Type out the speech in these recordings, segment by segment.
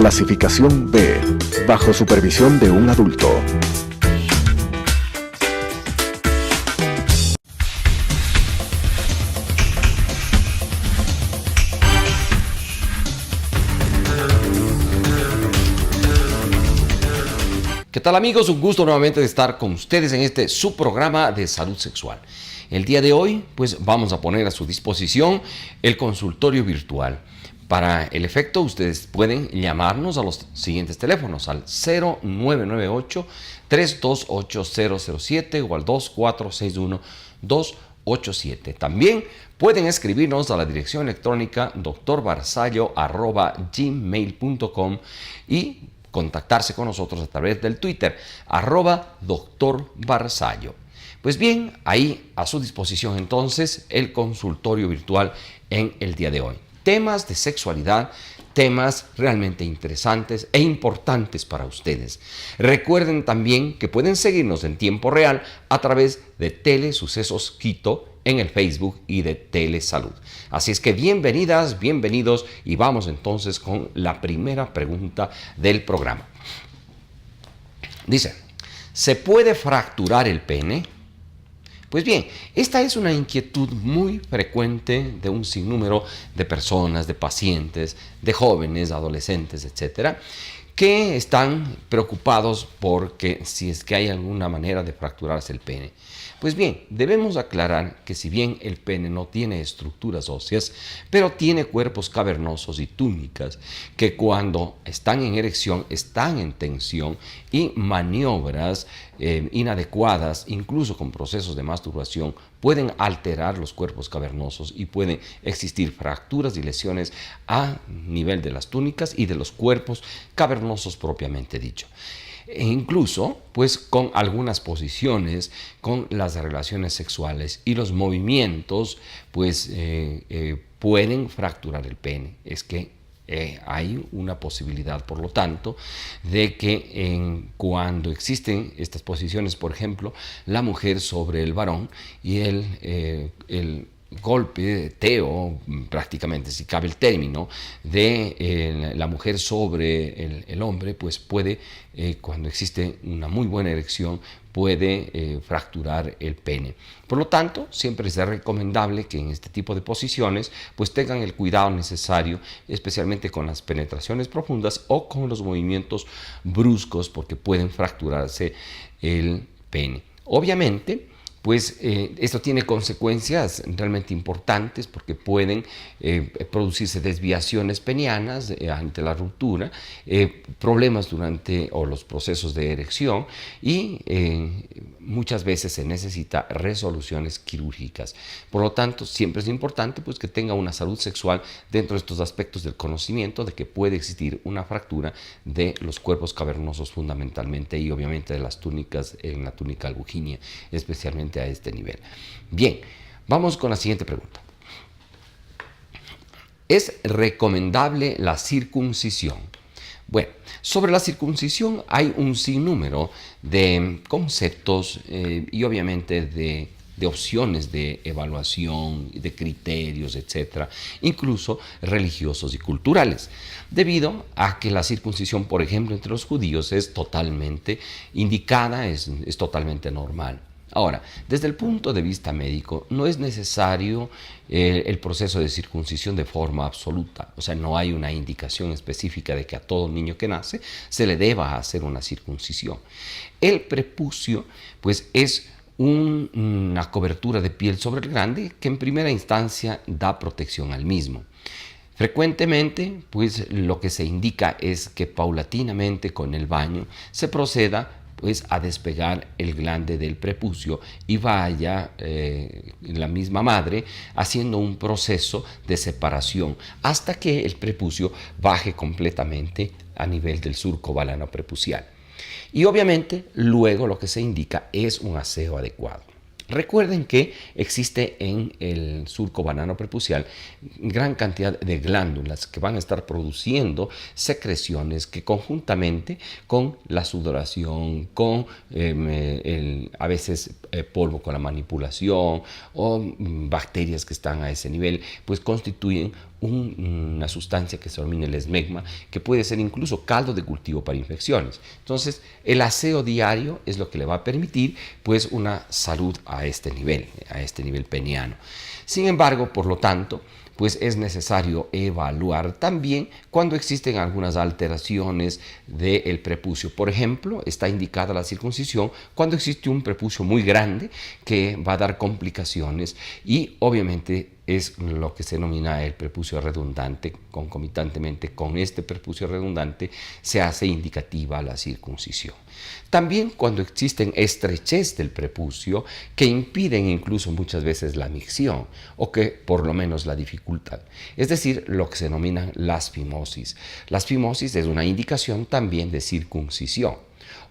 Clasificación B, bajo supervisión de un adulto. ¿Qué tal, amigos? Un gusto nuevamente de estar con ustedes en este su programa de salud sexual. El día de hoy, pues vamos a poner a su disposición el consultorio virtual. Para el efecto, ustedes pueden llamarnos a los siguientes teléfonos, al 0998-328-007 o al 2461-287. También pueden escribirnos a la dirección electrónica drbarzallo@gmail.com y contactarse con nosotros a través del Twitter, @drbarzallo. Pues bien, ahí a su disposición entonces el consultorio virtual en el día de hoy. Temas de sexualidad, temas realmente interesantes e importantes para ustedes. Recuerden también que pueden seguirnos en tiempo real a través de Telesucesos Quito en el Facebook y de Telesalud. Así es que bienvenidas, bienvenidos y vamos entonces con la primera pregunta del programa. Dice, ¿se puede fracturar el pene? Pues bien, esta es una inquietud muy frecuente de un sinnúmero de personas, de pacientes, de jóvenes, adolescentes, etcétera, que están preocupados porque si es que hay alguna manera de fracturarse el pene. Pues bien, debemos aclarar que si bien el pene no tiene estructuras óseas, pero tiene cuerpos cavernosos y túnicas que cuando están en erección están en tensión y maniobras inadecuadas, incluso con procesos de masturbación, pueden alterar los cuerpos cavernosos y pueden existir fracturas y lesiones a nivel de las túnicas y de los cuerpos cavernosos propiamente dicho. E incluso, pues con algunas posiciones, con las relaciones sexuales y los movimientos, pues pueden fracturar el pene. Es que hay una posibilidad, por lo tanto, de que cuando existen estas posiciones, por ejemplo, la mujer sobre el varón y el golpe, teo, prácticamente, si cabe el término, de la mujer sobre el hombre, pues puede, cuando existe una muy buena erección, puede fracturar el pene. Por lo tanto, siempre es recomendable que en este tipo de posiciones pues tengan el cuidado necesario, especialmente con las penetraciones profundas o con los movimientos bruscos, porque pueden fracturarse el pene. Obviamente, pues esto tiene consecuencias realmente importantes porque pueden producirse desviaciones penianas ante la ruptura, problemas durante los procesos de erección y muchas veces se necesita resoluciones quirúrgicas. Por lo tanto, siempre es importante pues, que tenga una salud sexual dentro de estos aspectos del conocimiento de que puede existir una fractura de los cuerpos cavernosos fundamentalmente y obviamente de las túnicas en la túnica albuginea, especialmente a este nivel. Bien, vamos con la siguiente pregunta. ¿Es recomendable la circuncisión? Bueno, sobre la circuncisión hay un sinnúmero de conceptos y obviamente de opciones de evaluación, de criterios, etcétera, incluso religiosos y culturales, debido a que la circuncisión, por ejemplo, entre los judíos es totalmente indicada, es totalmente normal. Ahora, desde el punto de vista médico, no es necesario el proceso de circuncisión de forma absoluta. O sea, no hay una indicación específica de que a todo niño que nace se le deba hacer una circuncisión. El prepucio, pues, es una cobertura de piel sobre el glande que en primera instancia da protección al mismo. Frecuentemente, pues, lo que se indica es que paulatinamente con el baño se proceda pues a despegar el glande del prepucio y vaya la misma madre haciendo un proceso de separación hasta que el prepucio baje completamente a nivel del surco balano prepucial. Y obviamente luego lo que se indica es un aseo adecuado. Recuerden que existe en el surco banano prepucial gran cantidad de glándulas que van a estar produciendo secreciones que conjuntamente con la sudoración, con a veces polvo con la manipulación o bacterias que están a ese nivel, pues constituyen una sustancia que se denomina el esmegma, que puede ser incluso caldo de cultivo para infecciones. Entonces, el aseo diario es lo que le va a permitir pues una salud a este nivel peniano. Sin embargo, por lo tanto, pues es necesario evaluar también cuando existen algunas alteraciones del prepucio. Por ejemplo, está indicada la circuncisión cuando existe un prepucio muy grande que va a dar complicaciones y obviamente es lo que se denomina el prepucio redundante. Concomitantemente con este prepucio redundante se hace indicativa la circuncisión. También cuando existen estrechez del prepucio que impiden incluso muchas veces la micción o que por lo menos la dificultan. Es decir, lo que se denomina las fimosis. Las fimosis es una indicación también de circuncisión.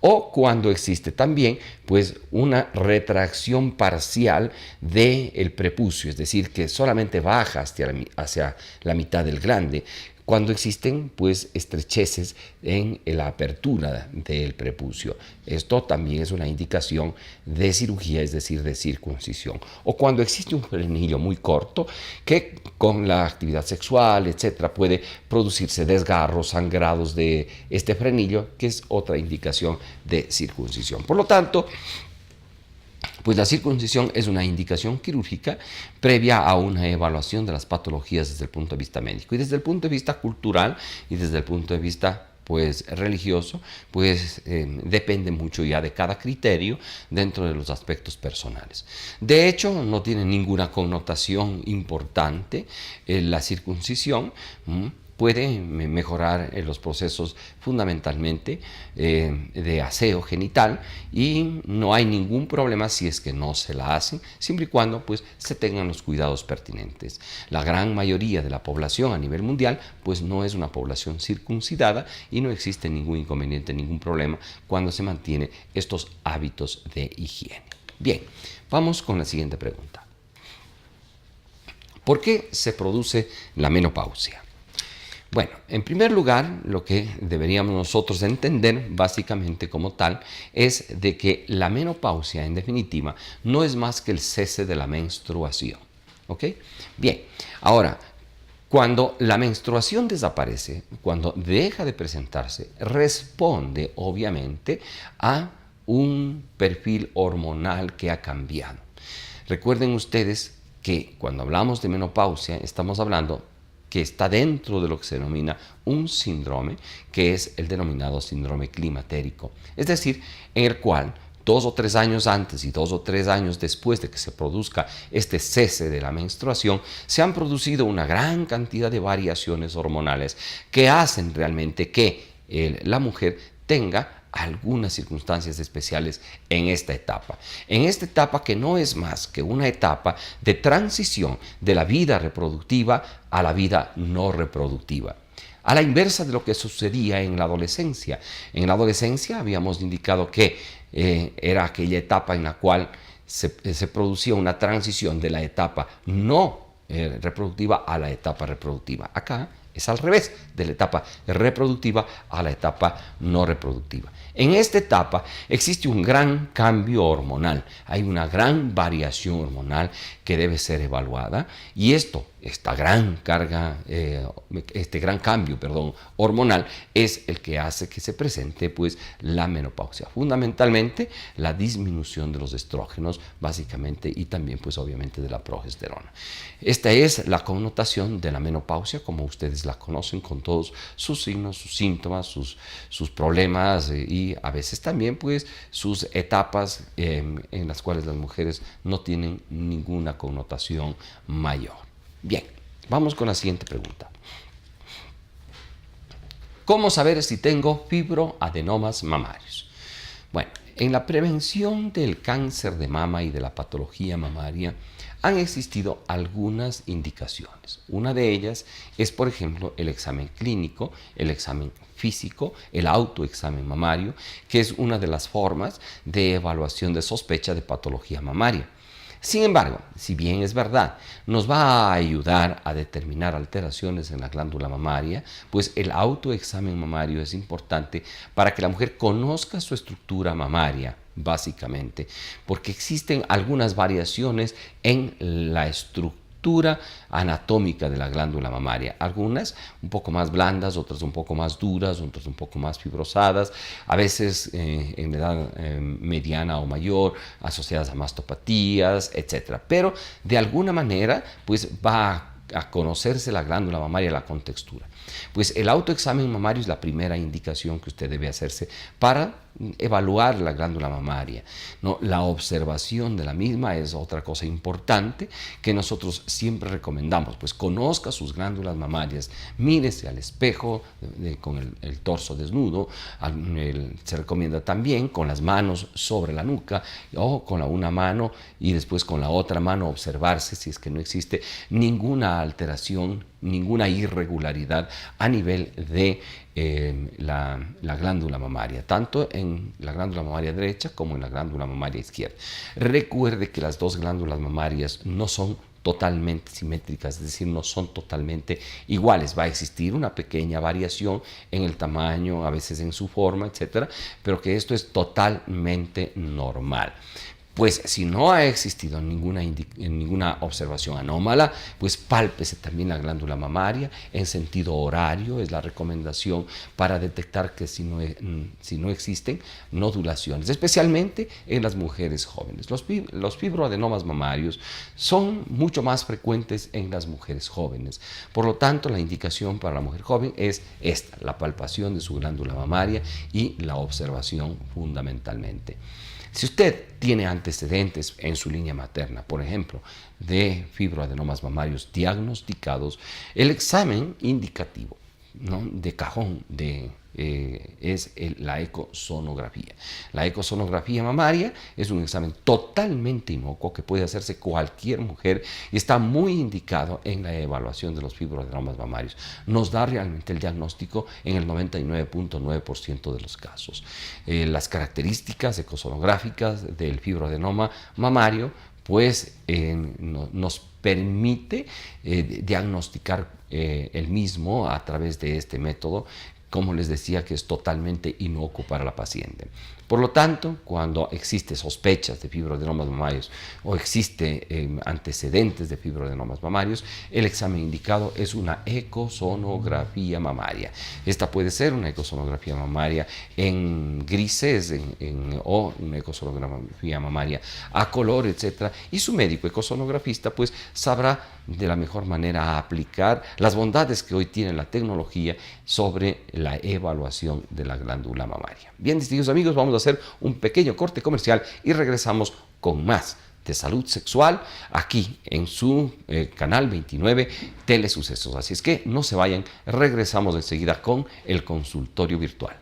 O cuando existe también pues una retracción parcial del prepucio, es decir, que solamente baja hacia la mitad del glande, cuando existen pues estrecheces en la apertura del prepucio. Esto también es una indicación de cirugía, es decir, de circuncisión. O cuando existe un frenillo muy corto que con la actividad sexual, etcétera, puede producirse desgarros, sangrados de este frenillo, que es otra indicación de circuncisión. Por lo tanto, pues la circuncisión es una indicación quirúrgica previa a una evaluación de las patologías desde el punto de vista médico. Y desde el punto de vista cultural y desde el punto de vista pues religioso, pues depende mucho ya de cada criterio dentro de los aspectos personales. De hecho, no tiene ninguna connotación importante la circuncisión. Puede mejorar los procesos fundamentalmente de aseo genital y no hay ningún problema si es que no se la hacen, siempre y cuando pues, se tengan los cuidados pertinentes. La gran mayoría de la población a nivel mundial pues no es una población circuncidada y no existe ningún inconveniente, ningún problema cuando se mantiene estos hábitos de higiene. Bien, vamos con la siguiente pregunta. ¿Por qué se produce la menopausia? Bueno, en primer lugar, lo que deberíamos nosotros entender básicamente como tal es de que la menopausia, en definitiva, no es más que el cese de la menstruación. ¿Ok? Bien, ahora, cuando la menstruación desaparece, cuando deja de presentarse, responde obviamente a un perfil hormonal que ha cambiado. Recuerden ustedes que cuando hablamos de menopausia estamos hablando que está dentro de lo que se denomina un síndrome, que es el denominado síndrome climatérico. Es decir, en el cual 2 o 3 años antes y 2 o 3 años después de que se produzca este cese de la menstruación, se han producido una gran cantidad de variaciones hormonales que hacen realmente que la mujer tenga algunas circunstancias especiales en esta etapa. En esta etapa que no es más que una etapa de transición de la vida reproductiva a la vida no reproductiva. A la inversa de lo que sucedía en la adolescencia. En la adolescencia habíamos indicado que era aquella etapa en la cual se producía una transición de la etapa no reproductiva a la etapa reproductiva. Acá es al revés, de la etapa reproductiva a la etapa no reproductiva. En esta etapa existe un gran cambio hormonal, hay una gran variación hormonal que debe ser evaluada y esta gran carga, este gran cambio, hormonal es el que hace que se presente pues la menopausia. Fundamentalmente la disminución de los estrógenos, básicamente, y también pues obviamente de la progesterona. Esta es la connotación de la menopausia como ustedes la conocen, con todos sus signos, sus síntomas, sus problemas y a veces también pues sus etapas en las cuales las mujeres no tienen ninguna connotación mayor. Bien, vamos con la siguiente pregunta. ¿Cómo saber si tengo fibroadenomas mamarios? Bueno, en la prevención del cáncer de mama y de la patología mamaria han existido algunas indicaciones. Una de ellas es, por ejemplo, el examen clínico, el examen físico, el autoexamen mamario, que es una de las formas de evaluación de sospecha de patología mamaria. Sin embargo, si bien es verdad, nos va a ayudar a determinar alteraciones en la glándula mamaria, pues el autoexamen mamario es importante para que la mujer conozca su estructura mamaria, básicamente, porque existen algunas variaciones en la estructura estructura anatómica de la glándula mamaria. Algunas un poco más blandas, otras un poco más duras, otras un poco más fibrosadas, a veces en edad mediana o mayor, asociadas a mastopatías, etc. Pero de alguna manera, pues va a conocerse la glándula mamaria, la contextura. Pues el autoexamen mamario es la primera indicación que usted debe hacerse para evaluar la glándula mamaria, ¿no? La observación de la misma es otra cosa importante que nosotros siempre recomendamos. Pues conozca sus glándulas mamarias, mírese al espejo con el torso desnudo. Se recomienda también con las manos sobre la nuca o con una mano y después con la otra mano observarse si es que no existe ninguna alteración, ninguna irregularidad a nivel de la glándula mamaria, tanto en la glándula mamaria derecha como en la glándula mamaria izquierda. Recuerde que las dos glándulas mamarias no son totalmente simétricas, es decir, no son totalmente iguales. Va a existir una pequeña variación en el tamaño, a veces en su forma, etcétera, pero que esto es totalmente normal. Pues si no ha existido ninguna observación anómala, pues pálpese también la glándula mamaria en sentido horario, es la recomendación para detectar que si no existen nodulaciones, especialmente en las mujeres jóvenes. Los fibroadenomas mamarios son mucho más frecuentes en las mujeres jóvenes. Por lo tanto, la indicación para la mujer joven es esta, la palpación de su glándula mamaria y la observación fundamentalmente. Si usted tiene antecedentes en su línea materna, por ejemplo, de fibroadenomas mamarios diagnosticados, el examen indicativo, ¿no?, de cajón es la ecosonografía. La ecosonografía mamaria es un examen totalmente inocuo que puede hacerse cualquier mujer y está muy indicado en la evaluación de los fibroadenomas mamarios. Nos da realmente el diagnóstico en el 99.9% de los casos. Las características ecosonográficas del fibroadenoma mamario pues nos permite diagnosticar el mismo a través de este método, como les decía, que es totalmente inocuo para la paciente. Por lo tanto, cuando existe sospechas de fibroadenomas mamarios o existe antecedentes de fibroadenomas mamarios, el examen indicado es una ecosonografía mamaria. Esta puede ser una ecosonografía mamaria en grises o una ecosonografía mamaria a color, etc. Y su médico ecosonografista pues sabrá de la mejor manera aplicar las bondades que hoy tiene la tecnología sobre la evaluación de la glándula mamaria. Bien, distinguidos amigos, vamos a hacer un pequeño corte comercial y regresamos con más de salud sexual aquí en su canal 29 Telesucesos. Así es que no se vayan, regresamos enseguida con el consultorio virtual.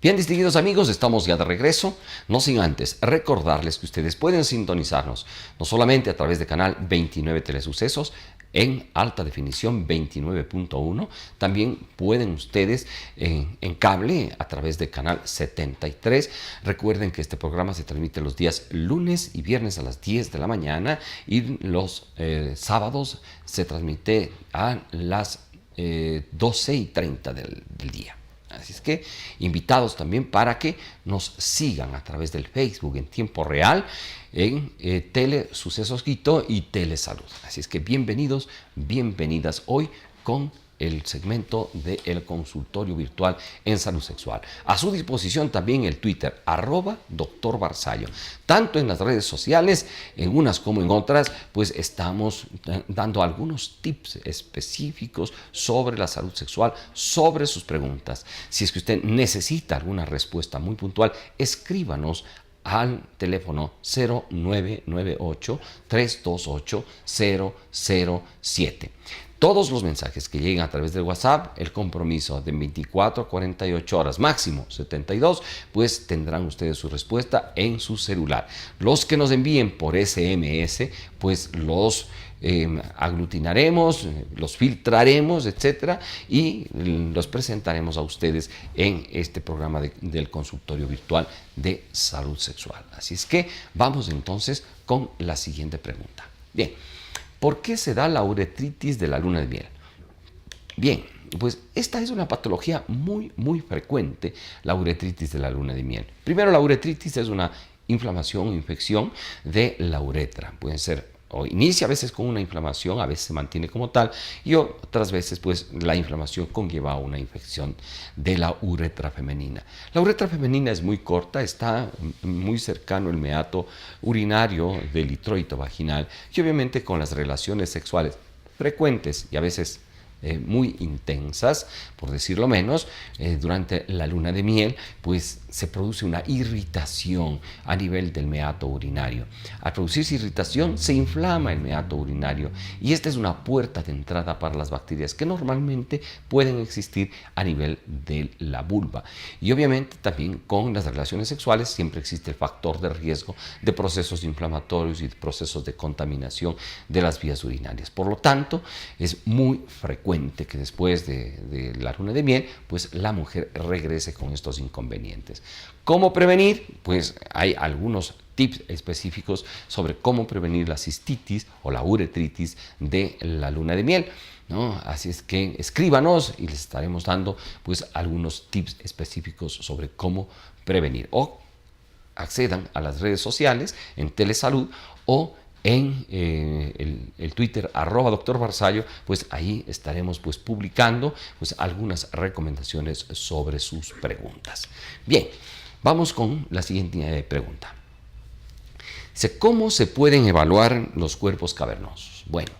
Bien, distinguidos amigos, estamos ya de regreso, no sin antes recordarles que ustedes pueden sintonizarnos no solamente a través de canal 29 Telesucesos en alta definición 29.1, también pueden ustedes en cable a través de canal 73. Recuerden que este programa se transmite los días lunes y viernes a las 10 de la mañana y los sábados se transmite a las 12:30 del día. Así es que invitados también para que nos sigan a través del Facebook en tiempo real en Telesucesos Quito y Telesalud. Así es que bienvenidos, bienvenidas hoy con el segmento del consultorio virtual en salud sexual. A su disposición también el Twitter, @Dr. Barzallo. Tanto en las redes sociales, en unas como en otras, pues estamos dando algunos tips específicos sobre la salud sexual, sobre sus preguntas. Si es que usted necesita alguna respuesta muy puntual, escríbanos al teléfono 0998-328-007. Todos los mensajes que lleguen a través del WhatsApp, el compromiso de 24 a 48 horas, máximo 72, pues tendrán ustedes su respuesta en su celular. Los que nos envíen por SMS, pues los aglutinaremos, los filtraremos, etcétera, y los presentaremos a ustedes en este programa del consultorio virtual de salud sexual. Así es que vamos entonces con la siguiente pregunta. Bien, ¿por qué se da la uretritis de la luna de miel? Bien, pues esta es una patología muy frecuente, la uretritis de la luna de miel. Primero, la uretritis es una inflamación o infección de la uretra. Pueden ser o inicia a veces con una inflamación, a veces se mantiene como tal, y otras veces pues la inflamación conlleva una infección de la uretra femenina. La uretra femenina es muy corta, está muy cercano el meato urinario del introito vaginal, y obviamente con las relaciones sexuales frecuentes y a veces muy intensas, por decirlo menos, durante la luna de miel, pues se produce una irritación a nivel del meato urinario. Al producirse irritación, se inflama el meato urinario y esta es una puerta de entrada para las bacterias que normalmente pueden existir a nivel de la vulva. Y obviamente también con las relaciones sexuales siempre existe el factor de riesgo de procesos inflamatorios y de procesos de contaminación de las vías urinarias. Por lo tanto, es muy frecuente que después de la luna de miel, pues la mujer regrese con estos inconvenientes. ¿Cómo prevenir? Pues hay algunos tips específicos sobre cómo prevenir la cistitis o la uretritis de la luna de miel, ¿no? Así es que escríbanos y les estaremos dando pues algunos tips específicos sobre cómo prevenir, o accedan a las redes sociales en Telesalud o en el Twitter @Dr. Barzallo, pues ahí estaremos pues publicando pues algunas recomendaciones sobre sus preguntas. Bien, vamos con la siguiente pregunta. Dice, ¿cómo se pueden evaluar los cuerpos cavernosos? Bueno,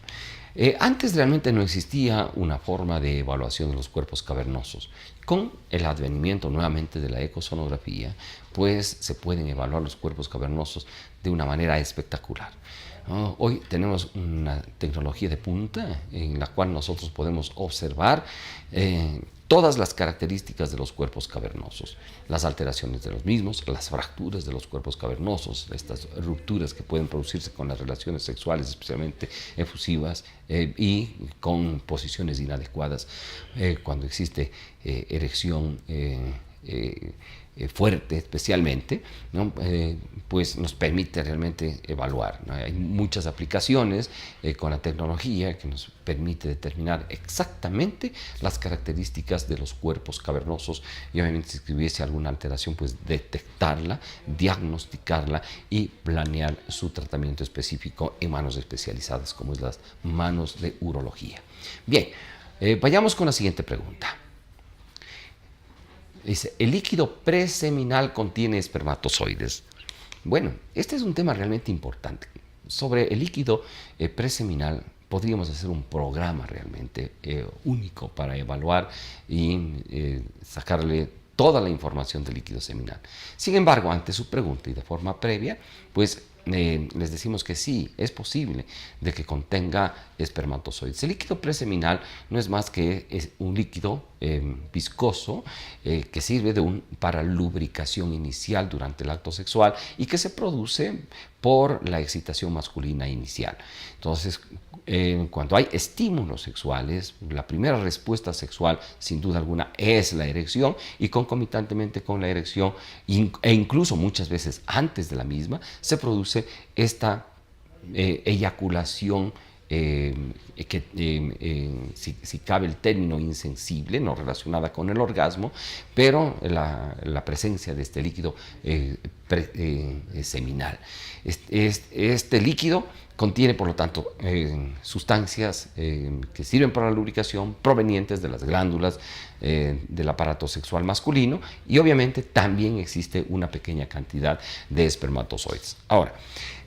antes realmente no existía una forma de evaluación de los cuerpos cavernosos. Con el advenimiento nuevamente de la ecosonografía, pues se pueden evaluar los cuerpos cavernosos de una manera espectacular. Hoy tenemos una tecnología de punta en la cual nosotros podemos observar todas las características de los cuerpos cavernosos, las alteraciones de los mismos, las fracturas de los cuerpos cavernosos, estas rupturas que pueden producirse con las relaciones sexuales, especialmente efusivas, y con posiciones inadecuadas cuando existe erección fuerte especialmente, ¿no? Pues nos permite realmente evaluar, ¿no? Hay muchas aplicaciones con la tecnología que nos permite determinar exactamente las características de los cuerpos cavernosos y obviamente si hubiese alguna alteración pues detectarla, diagnosticarla y planear su tratamiento específico en manos especializadas como es las manos de urología. Bien, vayamos con la siguiente pregunta. Dice, ¿el líquido preseminal contiene espermatozoides? Bueno, este es un tema realmente importante. Sobre el líquido preseminal podríamos hacer un programa realmente único para evaluar y sacarle toda la información del líquido seminal. Sin embargo, ante su pregunta y de forma previa, pues les decimos que sí, es posible de que contenga espermatozoides. El líquido preseminal no es más que un líquido viscoso que sirve para lubricación inicial durante el acto sexual y que se produce por la excitación masculina inicial. Entonces, cuando hay estímulos sexuales, la primera respuesta sexual, sin duda alguna, es la erección y concomitantemente con la erección e incluso muchas veces antes de la misma, se produce esta eyaculación si cabe el término insensible, no relacionada con el orgasmo, pero la presencia de este líquido seminal. Este líquido contiene, por lo tanto, sustancias que sirven para la lubricación provenientes de las glándulas del aparato sexual masculino y obviamente también existe una pequeña cantidad de espermatozoides. Ahora,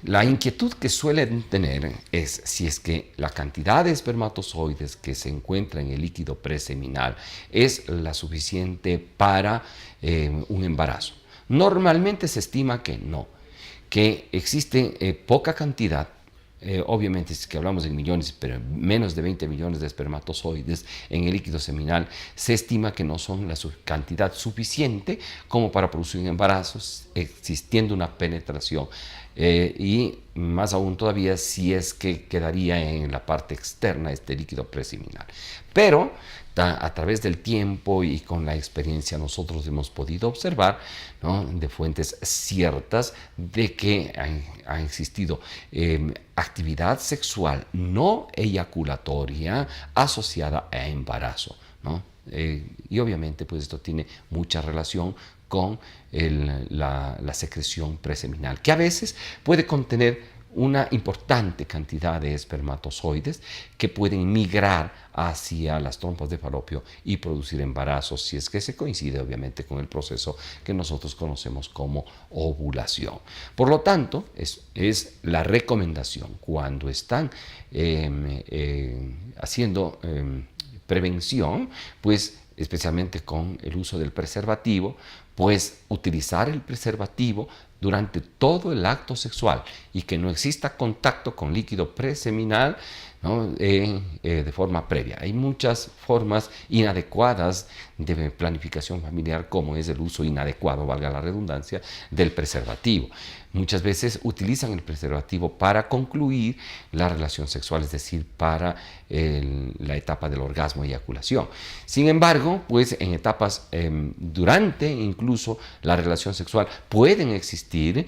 la inquietud que suelen tener es si es que la cantidad de espermatozoides que se encuentra en el líquido preseminal es la suficiente para un embarazo. Normalmente se estima que no, que existe poca cantidad obviamente es que hablamos en millones, pero menos de 20 millones de espermatozoides en el líquido seminal, se estima que no son la cantidad suficiente como para producir embarazos, existiendo una penetración. Y más aún todavía si es que quedaría en la parte externa este líquido preseminal. Pero a través del tiempo y con la experiencia nosotros hemos podido observar, ¿no?, de fuentes ciertas de que ha existido actividad sexual no eyaculatoria asociada a embarazo, ¿no? Y obviamente pues esto tiene mucha relación con la secreción preseminal, que a veces puede contener una importante cantidad de espermatozoides que pueden migrar hacia las trompas de falopio y producir embarazos, si es que se coincide obviamente con el proceso que nosotros conocemos como ovulación. Por lo tanto, es la recomendación cuando están haciendo prevención, pues especialmente con el uso del preservativo, pues utilizar el preservativo durante todo el acto sexual y que no exista contacto con líquido preseminal, ¿no?, de forma previa. Hay muchas formas inadecuadas de planificación familiar, como es el uso inadecuado, valga la redundancia, del preservativo. Muchas veces utilizan el preservativo para concluir la relación sexual, es decir, para la etapa del orgasmo y eyaculación. Sin embargo, pues en etapas durante incluso la relación sexual pueden existir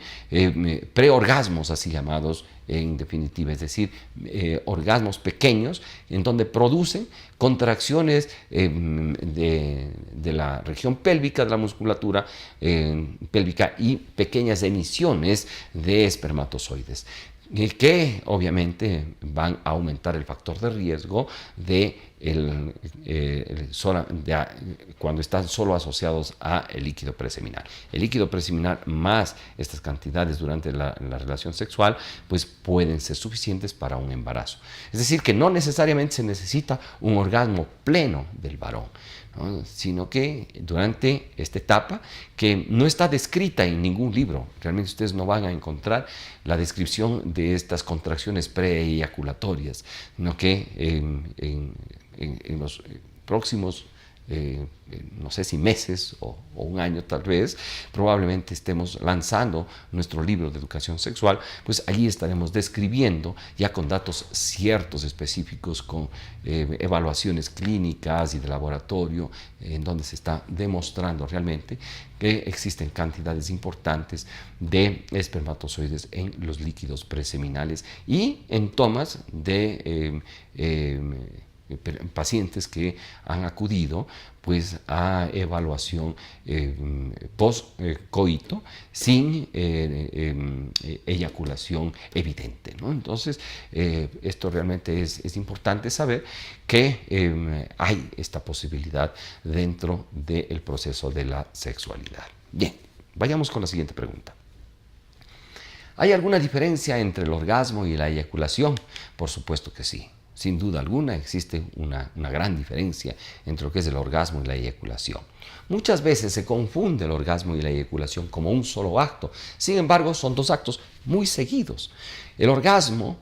preorgasmos, así llamados, en definitiva, es decir, orgasmos pequeños en donde producen contracciones de la región pélvica, de la musculatura pélvica, y pequeñas emisiones de espermatozoides, que obviamente van a aumentar el factor de riesgo de cuando están solo asociados al líquido preseminal. El líquido preseminal más estas cantidades durante la relación sexual, pues pueden ser suficientes para un embarazo. Es decir, que no necesariamente se necesita un orgasmo pleno del varón, ¿no?, sino que durante esta etapa, que no está descrita en ningún libro, realmente ustedes no van a encontrar la descripción de estas contracciones preeyaculatorias, sino que en los próximos no sé si meses o un año tal vez, probablemente estemos lanzando nuestro libro de educación sexual, pues allí estaremos describiendo ya con datos ciertos, específicos, con evaluaciones clínicas y de laboratorio, en donde se está demostrando realmente que existen cantidades importantes de espermatozoides en los líquidos preseminales y en tomas de pacientes que han acudido pues a evaluación post-coito sin eyaculación evidente, ¿no? Entonces, esto realmente es importante saber que hay esta posibilidad dentro del proceso de la sexualidad. Bien, vayamos con la siguiente pregunta. ¿Hay alguna diferencia entre el orgasmo y la eyaculación? Por supuesto que sí. Sin duda alguna existe una gran diferencia entre lo que es el orgasmo y la eyaculación. Muchas veces se confunde el orgasmo y la eyaculación como un solo acto. Sin embargo, son dos actos muy seguidos. El orgasmo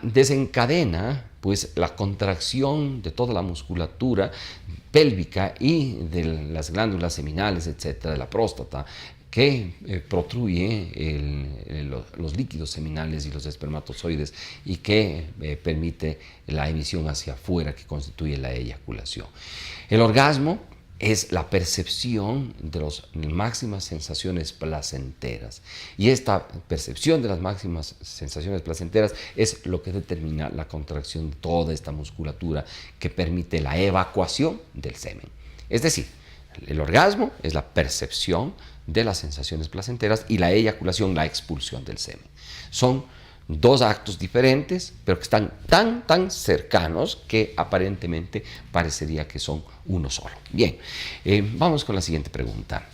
desencadena pues la contracción de toda la musculatura pélvica y de las glándulas seminales, etcétera, de la próstata, que protruye los líquidos seminales y los espermatozoides y que permite la emisión hacia afuera, que constituye la eyaculación. El orgasmo es la percepción de las máximas sensaciones placenteras, y esta percepción de las máximas sensaciones placenteras es lo que determina la contracción de toda esta musculatura que permite la evacuación del semen. Es decir, el orgasmo es la percepción de las sensaciones placenteras y la eyaculación, la expulsión del semen. Son dos actos diferentes, pero que están tan cercanos que aparentemente parecería que son uno solo. Bien, vamos con la siguiente pregunta.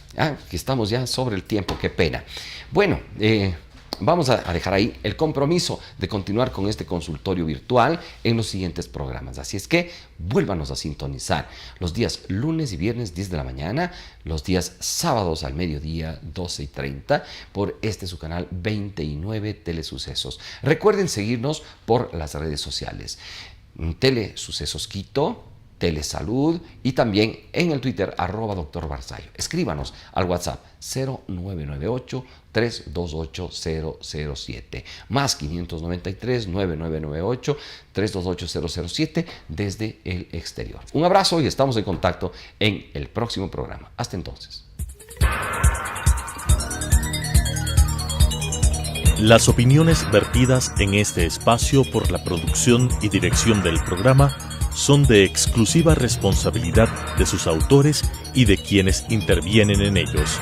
Que estamos ya sobre el tiempo, qué pena. Bueno, vamos a dejar ahí el compromiso de continuar con este consultorio virtual en los siguientes programas. Así es que vuélvanos a sintonizar los días lunes y viernes 10 de la mañana, los días sábados al mediodía 12:30 por su canal 29 Telesucesos. Recuerden seguirnos por las redes sociales. Telesucesos Quito, Telesalud y también en el Twitter @Dr. Barzallo. Escríbanos al WhatsApp 0998-328-007 más 593-9998-328-007 desde el exterior. Un abrazo y estamos en contacto en el próximo programa. Hasta entonces. Las opiniones vertidas en este espacio por la producción y dirección del programa son de exclusiva responsabilidad de sus autores y de quienes intervienen en ellos.